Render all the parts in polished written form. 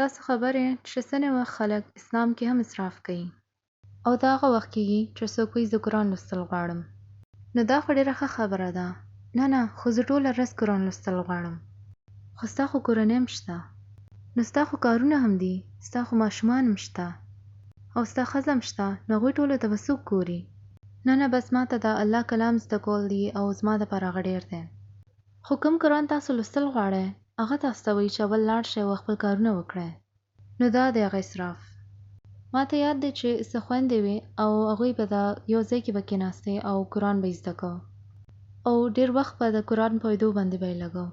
تاسو خبر یې چې ځینې وخت خلک اسلام کې هم اسراف کوي او دا هغه وخت کېږي چې څوک وایي زه قرآن لوستل غواړم. نو دا خو ډېره ښه خبره ده. نه خو زه ټوله ورځ قرآن لوستل غواړم. خو ستا خو کورنۍ هم شته، نو ستا خو کارونه هم دي، ستا خو ماشومان هم شته او ستا ښځه هم شته، نو هغوی ټولو ته به څوک ګوري؟ نه بس ما ته د الله کلام زده کول دي او زما دپاره هغه ډېر دی. خو کوم قرآن تاسو لوستل غواړئ هغه تاسو ته وایي چې اول لاړ شئ او خپل کارونه وکړئ. نو دا دی هغه اسراف. ما ته یاد دی چې څه خویندې وې او هغوی به د یو ځای کې به کېناستې او قرآن به یې زده کو او ډېر وخت به د قرآن په ویدو باندې به یې لګو.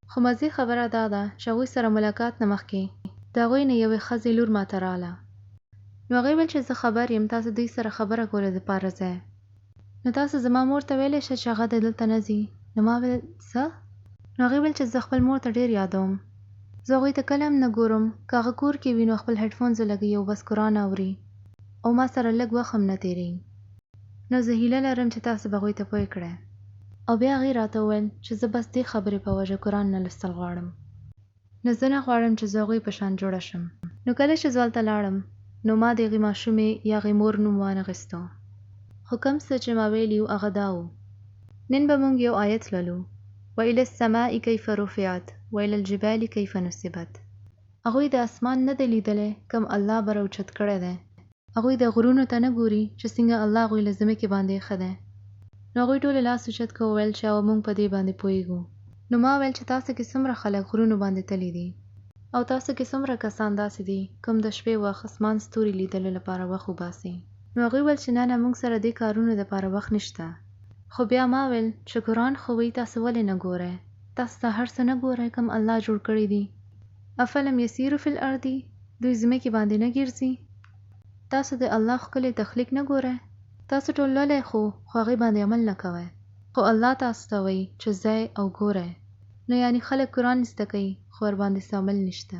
خو مزې خبره دا ده چې هغوی سره ملاقات نه مخکې د هغوی نه یوې ښځې لور ما ته راله. نو هغې ویل چې زه خبر یم تاسو دوی سره خبره کولو دپاره ځئ، نو تاسو زما مور ته ویلی شئ چې هغه دلته نه ځي؟ نو ما ویل څه؟ نو هغې ویل چې زه خپل مور ته ډېر یادوم، زه هغوی ته کله هم نه ګورم، که هغه کور کې وي نو خپل هیډفونز ولګوي او بس قرآن اوري او ما سره لږ وخت هم نه تېروي. نو زه هیله لرم چې تاسو به هغوی ته پوه کړئ. او بیا هغې راته وویل چې زه بس دې خبرې په وجه قرآن نه لوستل غواړم. نو زه نه غواړم چې زه هغوی په شان جوړه شم. نو کله چې زه هلته لاړم نو ما د هغې ماشومې یا هغې مور نوم وانخیستو، خو کوم څه چې ما ویلي وو هغه دا وو. نن به موږ یو آیت لولو: وإلى السماء كيف رفعت وإلى الجبال كيف نصبت. هغوی د اسمان نه دی لیدلی کوم الله به راوچت کړی دی. هغوی د غرونو ته نه ګوري چې څنګه الله هغوی له ځمکې باندې ایښی دی. نو هغوی ټولو لاس اوچت کړ وویل چې او موږ په دې باندې پوهېږو. نو ما ویل چې تاسو کې څومره خلک غرونو باندې تللي دي او تاسو کې څومره کسان داسې دي کوم د شپې وخت اسمان ستوري لیدلو لپاره وخت وباسي؟ نو هغوی ویل چې نه موږ سره دې کارونو دپاره وخت نشته. خو بیا ما ویل چې قرآن خو وایي تاسو ولې نه ګورئ؟ تاسو ته هر څه نه ګورئ کوم الله جوړ کړي دي؟ افلم یسیرو فی الارض، دوی ځمکې باندې نه ګرځي؟ تاسو د الله ښکلی تخلیق نه ګورئ؟ تاسو ټول لولئ خو هغې باندې عمل نه کوئ. خو الله تاسو ته وایي چې ځئ او ګورئ. نو یعنې خلک قرآن زده کوي خو ورباندې څه عمل نشته.